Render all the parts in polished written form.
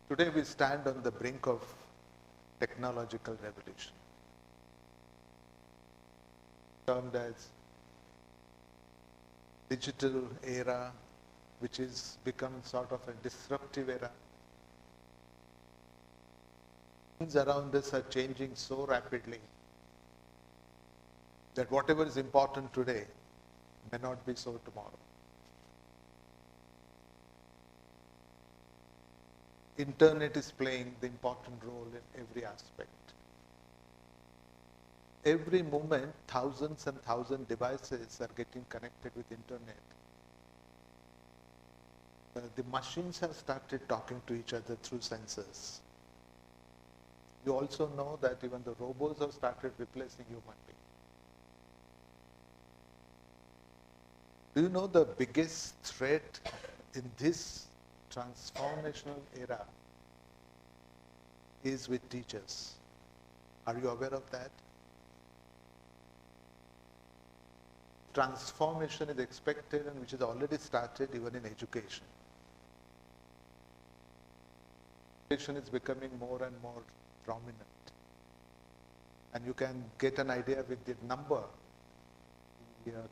Today we stand on the brink of technological revolution, termed as digital era, which is become sort of a disruptive era. Things around us are changing so rapidly that whatever is important today may not be so tomorrow. Internet is playing the important role in every aspect. Every moment, thousands and thousands of devices are getting connected with internet. The machines have started talking to each other through sensors. You also know that even the robots have started replacing human beings. Do you know the biggest threat in this transformational era is with teachers? Are you aware of that? Transformation is expected and which has already started even in education. Education is becoming more and more prominent. And you can get an idea with the number of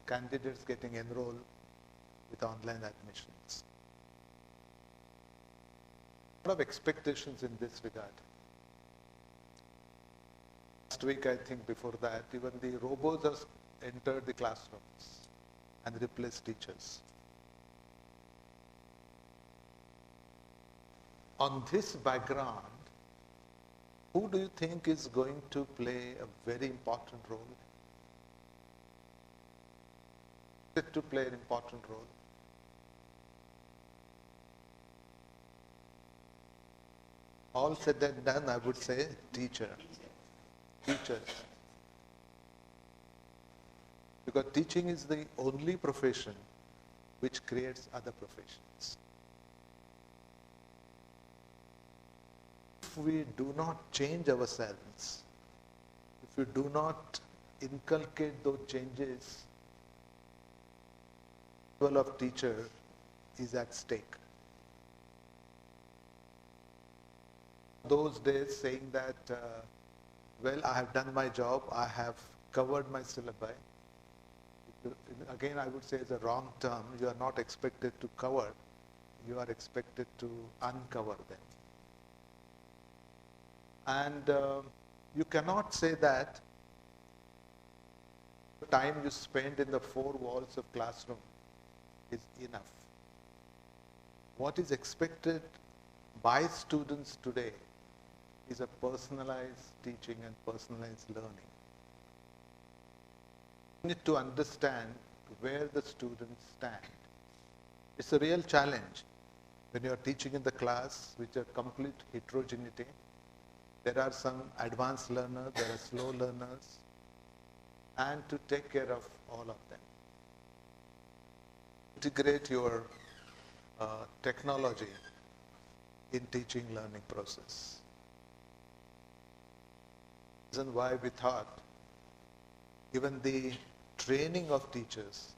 candidates getting enrolled with online admissions. A lot of expectations in this regard. Last week, I think before that, even the robots have entered the classrooms and replaced teachers. On this background, who do you think is going to play a very important role? To play an important role? All said and done, I would say teachers. Because teaching is the only profession which creates other professions. If we do not change ourselves, if we do not inculcate those changes, the role of teacher is at stake. Those days saying that, well, I have done my job, I have covered my syllabi. Again, I would say it's a wrong term. You are not expected to cover, you are expected to uncover them. And you cannot say that the time you spend in the four walls of classroom is enough. What is expected by students today is a personalized teaching and personalized learning. You need to understand where the students stand. It's a real challenge when you are teaching in the class which are complete heterogeneity. There are some advanced learners, there are slow learners, and to take care of all of them. Integrate your technology in teaching learning process. Reason why we thought even the training of teachers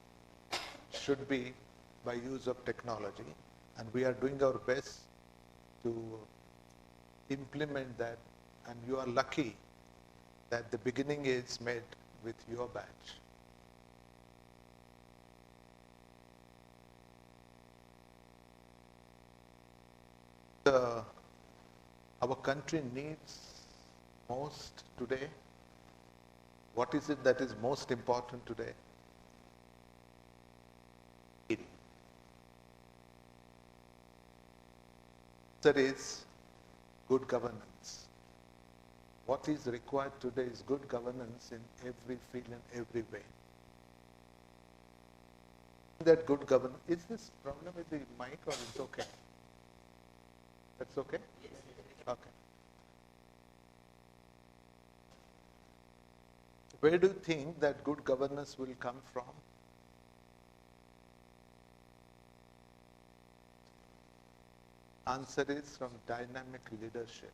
should be by use of technology, and we are doing our best to implement that, and you are lucky that the beginning is made with your batch. Our country needs most today. What is it that is most important today? That is good governance. What is required today is good governance in every field and every way. That good governance, is this problem with the mic or it's okay? That's okay? Yes. Okay. Where do you think that good governance will come from? Answer is from dynamic leadership.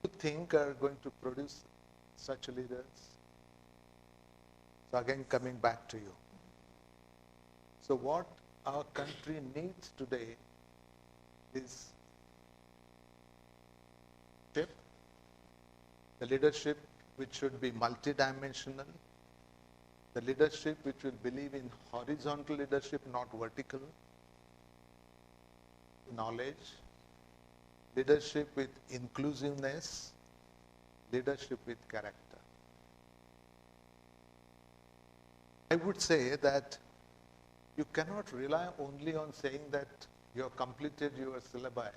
You think are going to produce such leaders? So again, coming back to you. So what our country needs today is the leadership which should be multidimensional, the leadership which will believe in horizontal leadership, not vertical, knowledge, leadership with inclusiveness, leadership with character. I would say that you cannot rely only on saying that you have completed your syllabi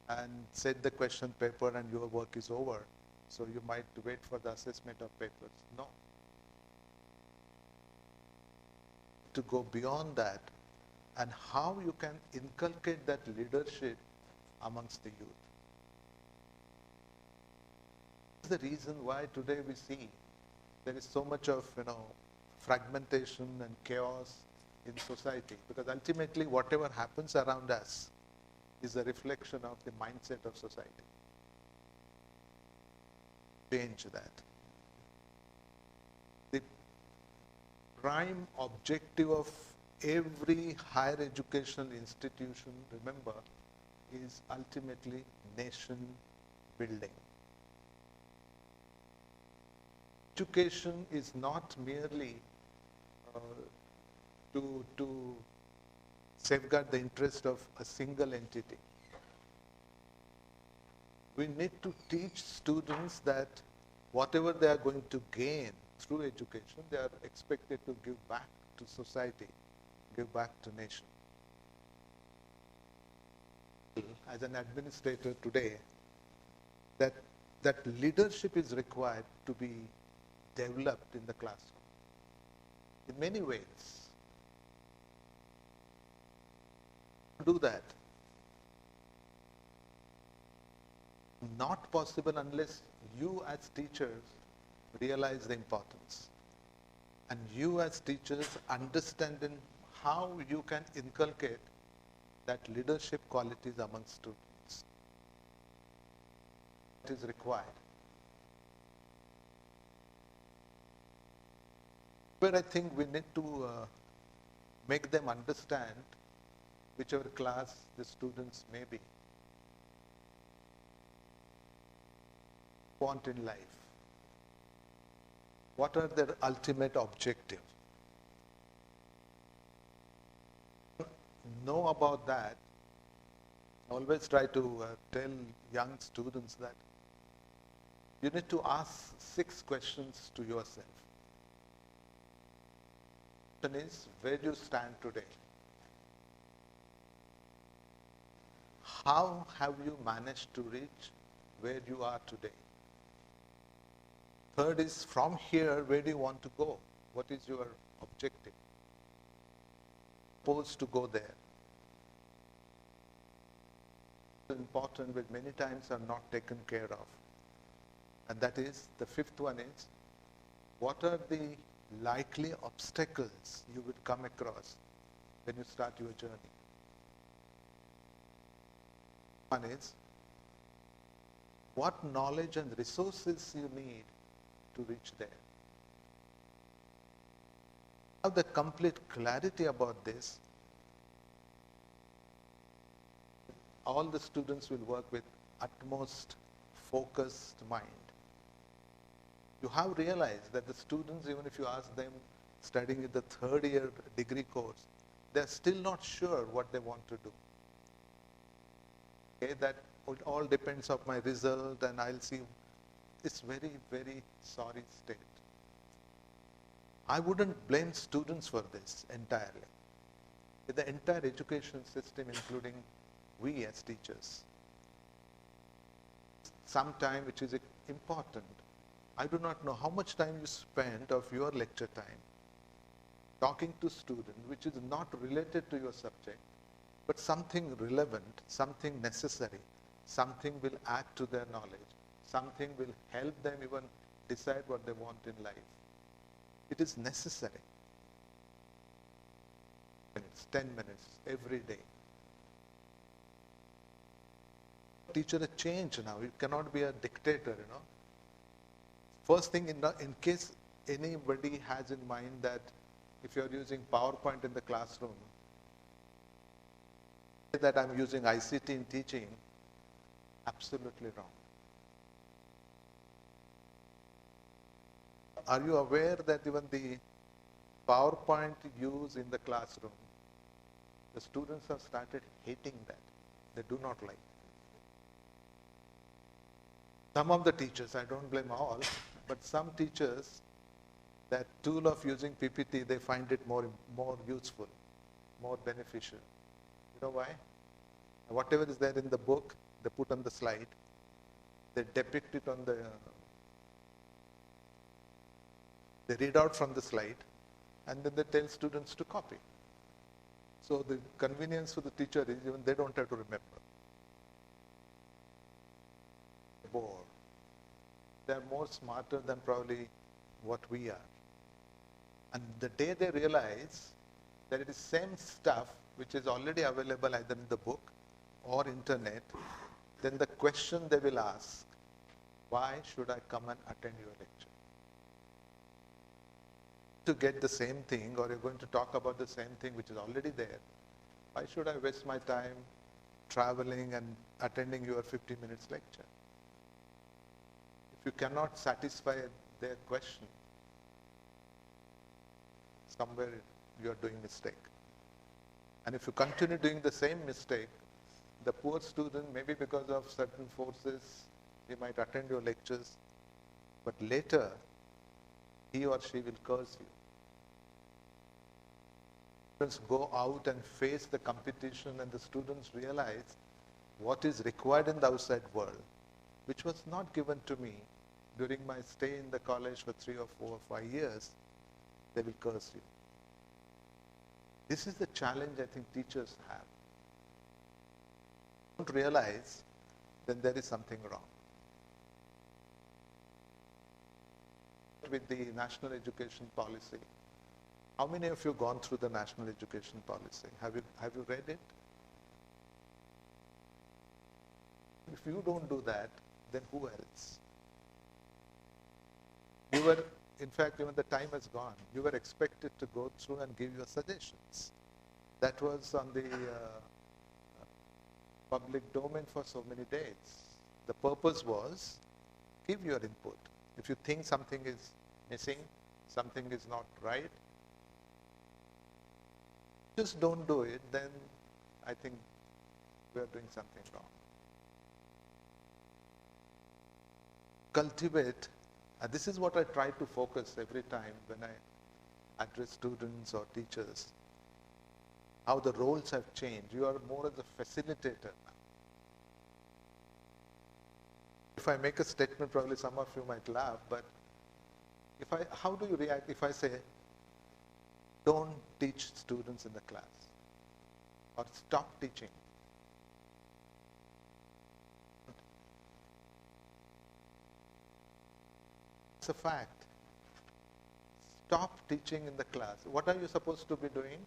and set the question paper and your work is over, so you might wait for the assessment of papers. No. To go beyond that, and how you can inculcate that leadership amongst the youth. That's the reason why today we see there is so much of fragmentation and chaos in society, because ultimately whatever happens around us is a reflection of the mindset of society. Change that. The prime objective of every higher educational institution, remember, is ultimately nation building. Education is not merely to safeguard the interest of a single entity. We need to teach students that whatever they are going to gain through education, they are expected to give back to society, give back to nation. As an administrator today, that leadership is required to be developed in the classroom in many ways. Do that. Not possible unless you as teachers realize the importance, and you as teachers understand how you can inculcate that leadership qualities among students. It is required. Where I think we need to make them understand, whichever class the students may be, want in life. What are their ultimate objectives? Know about that. Always try to tell young students that you need to ask 6 questions to yourself. The question is, where do you stand today? How have you managed to reach where you are today? Third is, from here, where do you want to go? What is your objective? Supposed to go there. Important, but many times are not taken care of. And that is, the 5th one is, what are the likely obstacles you will come across when you start your journey? One is, what knowledge and resources you need to reach there. Have the complete clarity about this, all the students will work with utmost focused mind. You have realized that the students, even if you ask them studying in the 3rd year degree course, they're still not sure what they want to do. Okay, that all depends on my result and I'll see. It's very, very sorry state. I wouldn't blame students for this entirely. The entire education system, including we as teachers. Some time which is important. I do not know how much time you spend of your lecture time talking to students which is not related to your subject, but something relevant, something necessary, something will add to their knowledge, something will help them even decide what they want in life. It is necessary. 10 minutes every day. Teacher, a change now. You cannot be a dictator, First thing, in case anybody has in mind that if you are using PowerPoint in the classroom, that I'm using ICT in teaching, absolutely wrong. Are you aware that even the PowerPoint use in the classroom, the students have started hating that. They do not like it. Some of the teachers, I don't blame all, but some teachers, that tool of using PPT, they find it more useful, more beneficial. You know why? Whatever is there in the book, they put on the slide. They depict it on the, they read out from the slide, and then they tell students to copy. So the convenience for the teacher is even they don't have to remember. Board. They are more smarter than probably what we are. And the day they realize that it is same stuff which is already available either in the book or internet, then the question they will ask, why should I come and attend your lecture? To get the same thing, or you're going to talk about the same thing which is already there, why should I waste my time traveling and attending your 50 minutes lecture? If you cannot satisfy their question, somewhere you are doing mistake. And if you continue doing the same mistake, the poor student, maybe because of certain forces, he might attend your lectures, but later he or she will curse you. Students go out and face the competition, and the students realize what is required in the outside world, which was not given to me during my stay in the college for 3 or 4 or 5 years. They will curse you. This is the challenge I think teachers have. Don't realize, then there is something wrong. With the national education policy, how many of you gone through the national education policy? Have you read it? If you don't do that, then who else? You were, in fact, even the time has gone. You were expected to go through and give your suggestions. That was on the public domain for so many days. The purpose was, give your input. If you think something is missing, something is not right, just don't do it, then I think we are doing something wrong. Cultivate, and this is what I try to focus every time when I address students or teachers, how the roles have changed. You are more as a facilitator now. If I make a statement, probably some of you might laugh, but how do you react if I say, don't teach students in the class, or stop teaching? It's a fact. Stop teaching in the class. What are you supposed to be doing?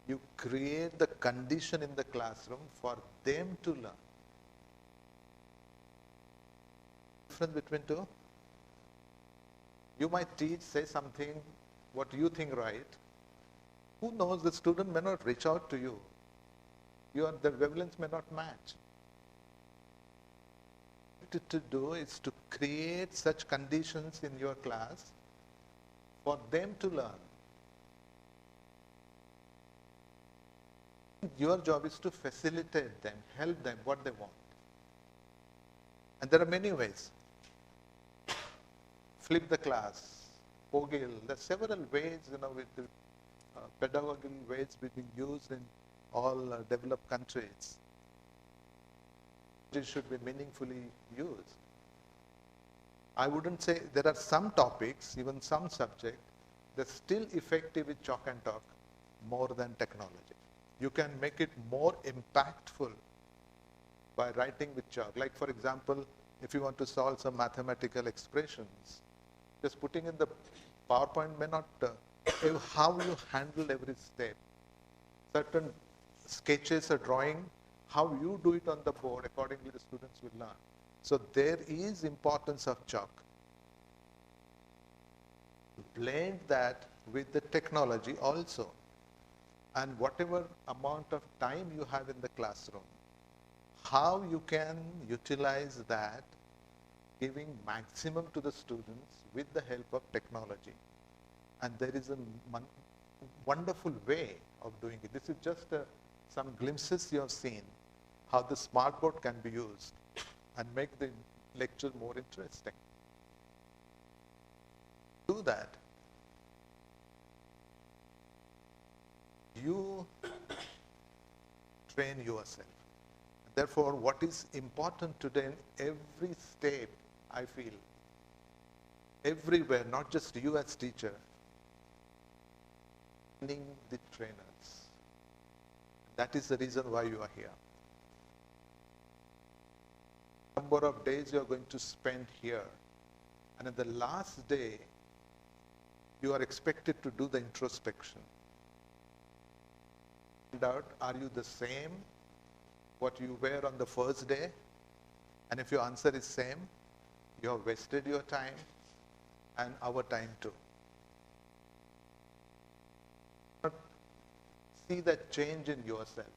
You create the condition in the classroom for them to learn. Difference between two? You might teach, say something, what you think right. Who knows, the student may not reach out to you. The wavelengths may not match. What to do is to create such conditions in your class for them to learn. Your job is to facilitate them, help them what they want. And there are many ways. Flip the class, Pogil, there are several ways, with the pedagogical ways being used in all developed countries. It should be meaningfully used. I wouldn't say, there are some topics, even some subjects, they're still effective with chalk and talk more than technology. You can make it more impactful by writing with chalk. Like for example, if you want to solve some mathematical expressions, just putting in the PowerPoint may not, how you handle every step. Certain sketches or drawing, how you do it on the board, accordingly the students will learn. So there is importance of chalk. Blend that with the technology also. and whatever amount of time you have in the classroom, how you can utilize that, giving maximum to the students with the help of technology. And there is a wonderful way of doing it. This is just some glimpses you have seen, how the smartboard can be used and make the lecture more interesting. Do that. You train yourself. Therefore, what is important today in every step, I feel, everywhere, not just you as teacher, training the trainers. That is the reason why you are here. Number of days you are going to spend here, and at the last day, you are expected to do the introspection. Find out, are you the same what you were on the first day? And if your answer is same, you have wasted your time and our time too. See that change in yourself.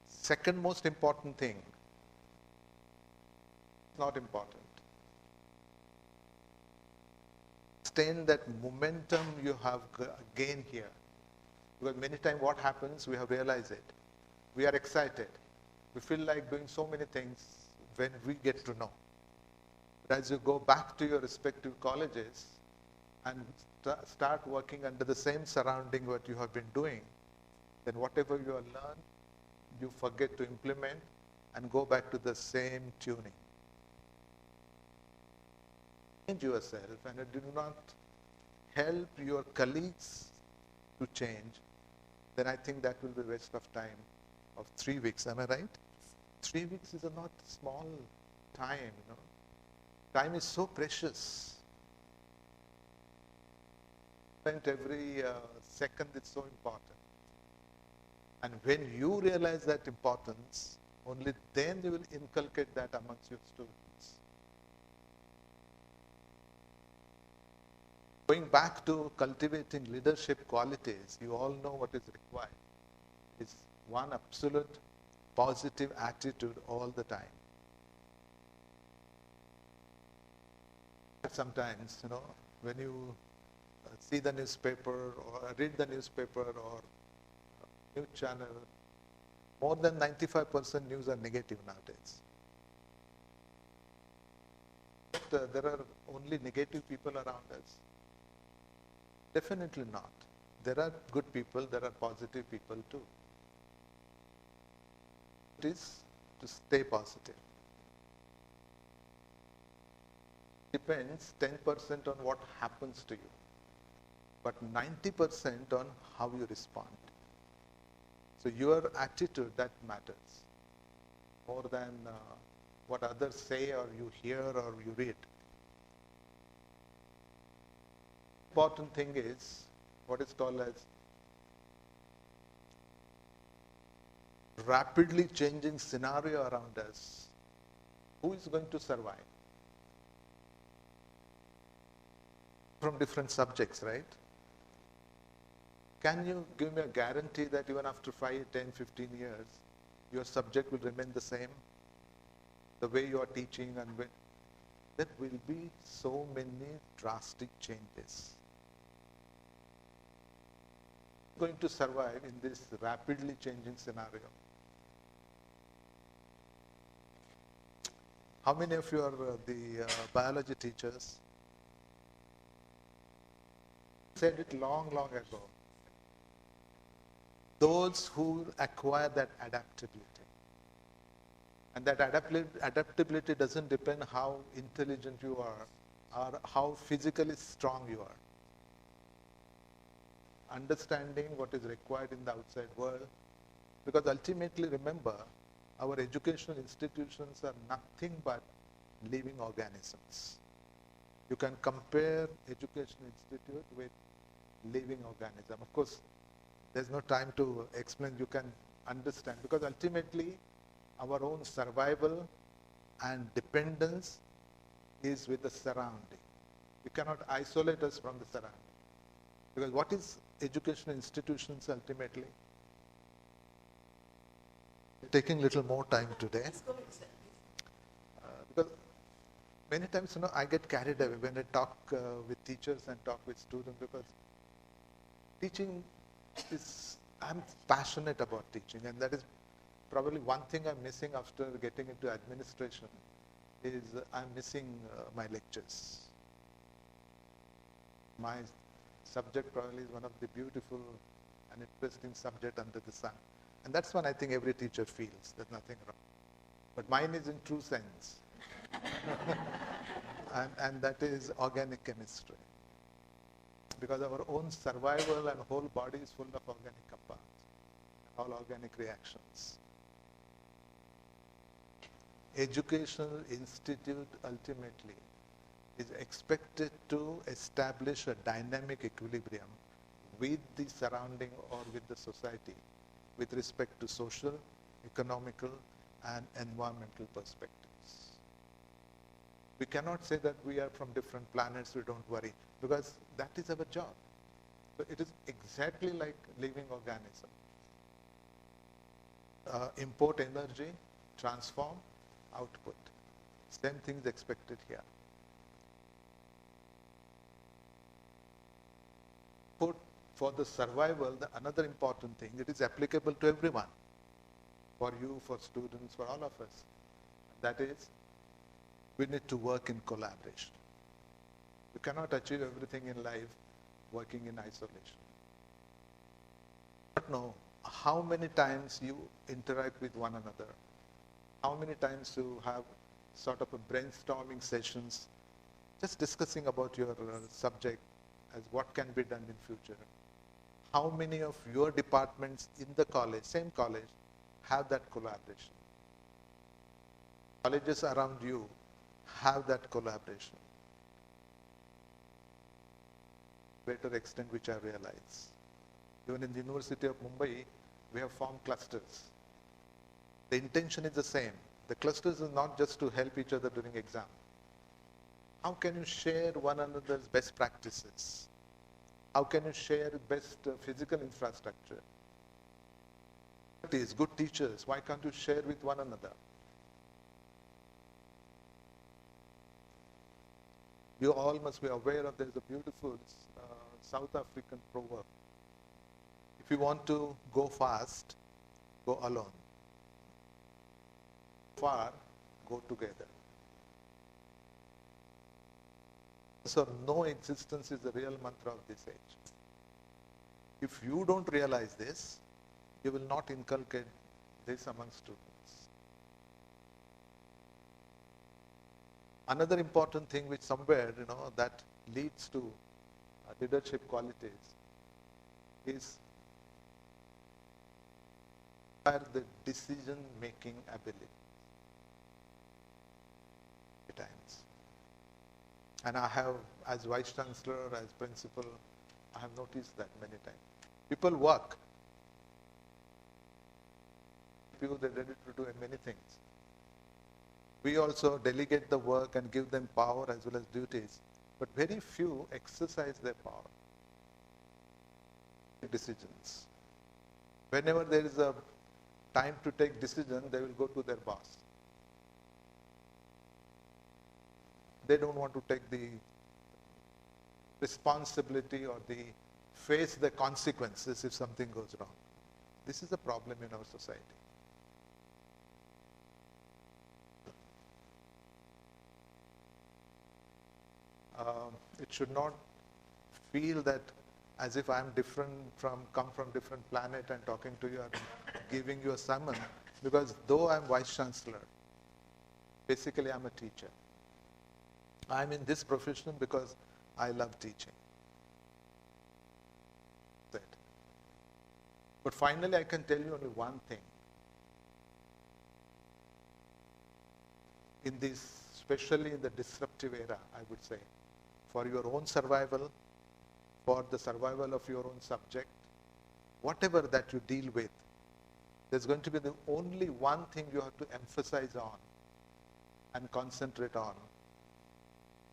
Second most important thing, not important. Sustain that momentum you have gained here. Because many times what happens, we have realized it. We are excited. We feel like doing so many things when we get to know. But as you go back to your respective colleges and start working under the same surrounding what you have been doing, then whatever you have learned, you forget to implement and go back to the same tuning. Change yourself, and do not help your colleagues to change, then I think that will be a waste of time of 3 weeks. Am I right? 3 weeks is a not small time, you know. Time is so precious. Every second is so important. And when you realize that importance, only then you will inculcate that amongst your students. Going back to cultivating leadership qualities, you all know what is required. It's one absolute positive attitude all the time. Sometimes, you know, when you see the newspaper or read the newspaper or news channel, more than 95% news are negative nowadays. But, there are only negative people around us. Definitely not. There are good people, there are positive people too. It is to stay positive. Depends 10% on what happens to you, but 90% on how you respond. So your attitude, that matters more than what others say or you hear or you read. Important thing is what is called as rapidly changing scenario around us. Who is going to survive? From different subjects, right? Can you give me a guarantee that even after 5, 10, 15 years, your subject will remain the same? The way you are teaching, and when there will be so many drastic changes. Going to survive in this rapidly changing scenario. How many of you are the biology teachers? Said it long ago. Those who acquire that adaptability. And that adaptability doesn't depend how intelligent you are or how physically strong you are. Understanding what is required in the outside world. Because ultimately, remember, our educational institutions are nothing but living organisms. You can compare education institute with living organism. Of course, there's no time to explain. You can understand, because ultimately our own survival and dependence is with the surrounding. You cannot isolate us from the surrounding. Because what is educational institutions ultimately. Taking a little more time today. Because many times, I get carried away when I talk with teachers and talk with students, because teaching I'm passionate about teaching, and that is probably one thing I'm missing after getting into administration, is I'm missing my lectures. My subject probably is one of the beautiful and interesting subject under the sun. And that's one I think every teacher feels, there's nothing wrong. But mine is in true sense. and that is organic chemistry. Because our own survival and whole body is full of organic compounds, all organic reactions. Educational institute ultimately is expected to establish a dynamic equilibrium with the surrounding or with the society with respect to social, economical, and environmental perspectives. We cannot say that we are from different planets, we don't worry, because that is our job. So it is exactly like living organism. Import energy, transform, output. Same thing is expected here. For the survival, another important thing, it is applicable to everyone. For you, for students, for all of us. That is, we need to work in collaboration. You cannot achieve everything in life working in isolation. I don't know how many times you interact with one another, how many times you have sort of a brainstorming sessions, just discussing about your subject as what can be done in future. How many of your departments in the college, same college, have that collaboration? Colleges around you have that collaboration. Greater extent which I realize. Even in the University of Mumbai, we have formed clusters. The intention is the same. The clusters is not just to help each other during exam. How can you share one another's best practices? How can you share best physical infrastructure? Good teachers, why can't you share with one another? You all must be aware of, there's a beautiful South African proverb. If you want to go fast, go alone. Far, go together. So no existence is the real mantra of this age. If you don't realize this, you will not inculcate this among students. Another important thing which somewhere, that leads to leadership qualities is the decision-making ability. Times. And I have, as Vice Chancellor, as Principal, I have noticed that many times. People work. They're ready to do many things. We also delegate the work and give them power as well as duties, but very few exercise their power. Decisions. Whenever there is a time to take decision, they will go to their boss. They don't want to take the responsibility or face the consequences if something goes wrong. This is a problem in our society. It should not feel that as if I'm come from different planet and talking to you and giving you a sermon, because though I'm Vice Chancellor, basically I'm a teacher. I'm in this profession because I love teaching. But finally, I can tell you only one thing. In this, especially in the disruptive era, I would say, for your own survival, for the survival of your own subject, whatever that you deal with, there's going to be the only one thing you have to emphasize on and concentrate on.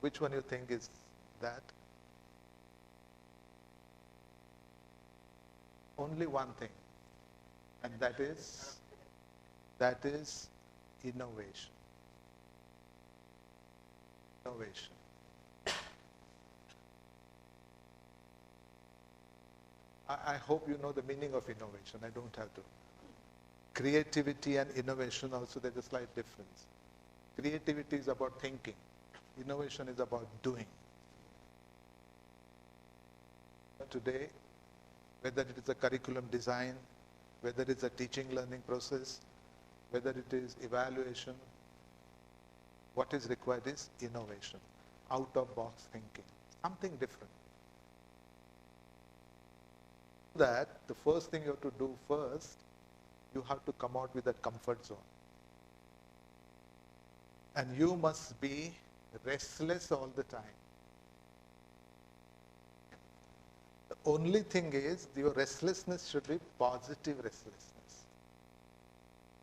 Which one you think is that? only one thing, and that is innovation. Innovation. I hope you know the meaning of innovation. I don't have to. Creativity and innovation also, there's a slight difference. Creativity is about thinking. Innovation is about doing. Today, whether it is a curriculum design, whether it's a teaching learning process, whether it is evaluation, what is required is innovation, out of box thinking, something different. That the first thing you have to do first, you have to come out with that comfort zone. And you must be restless all the time. The only thing is, your restlessness should be positive restlessness.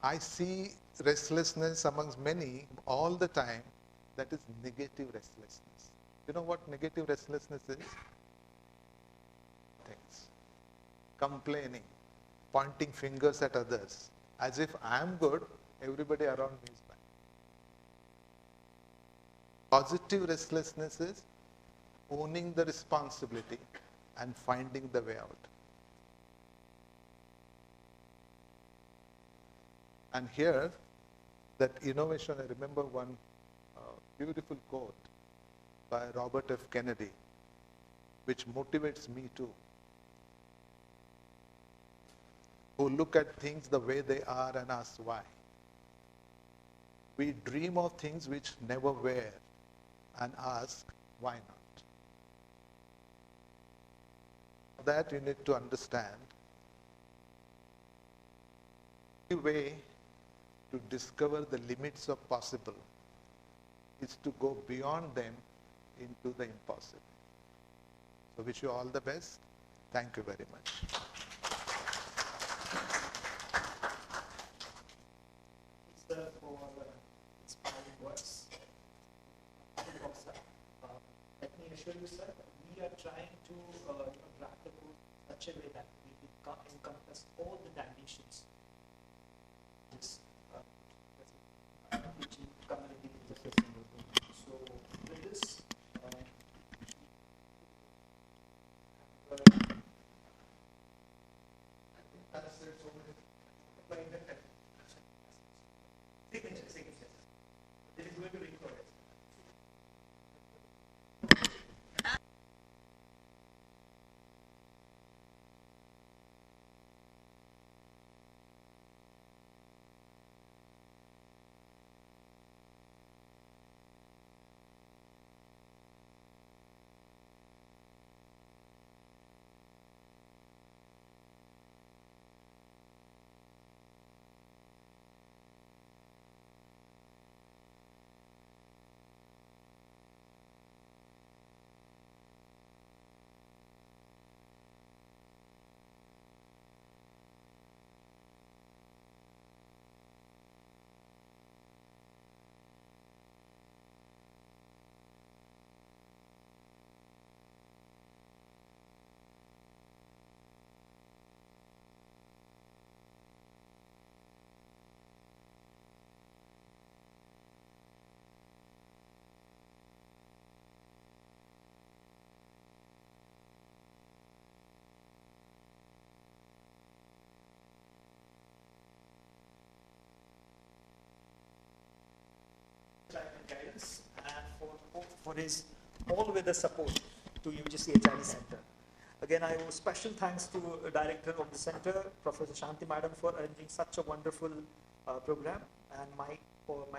I see restlessness amongst many all the time, that is negative restlessness. You know what negative restlessness is? Things. Complaining, pointing fingers at others, as if I am good, everybody around me is bad. Positive restlessness is owning the responsibility and finding the way out. And here, that innovation, I remember one beautiful quote by Robert F. Kennedy, which motivates me too. Who look at things the way they are and ask why. We dream of things which never were and ask why not. That you need to understand. The way to discover the limits of possible is to go beyond them into the impossible. So wish you all the best. Thank you very much. For inspiring words. Let me assure you, sir, we are trying to craft the course in such a way that we encompass all the dimensions. This teaching community. So with this, I think that's it. So signature. This is going to record it. Guidance and for his all-weather support to UGC HRDC Center. Again, I owe special thanks to Director of the Center, Professor Shanti Madam, for arranging such a wonderful program. And my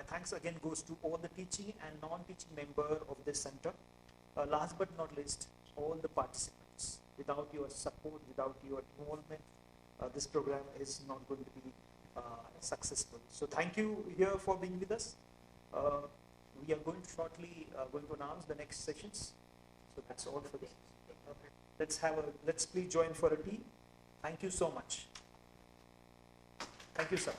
thanks again goes to all the teaching and non-teaching member of this center. Last but not least, all the participants. Without your support, without your involvement, this program is not going to be successful. So thank you here for being with us. We are going shortly going to announce the next sessions. So that's all for this. Let's please join for a tea. Thank you so much. Thank you, sir.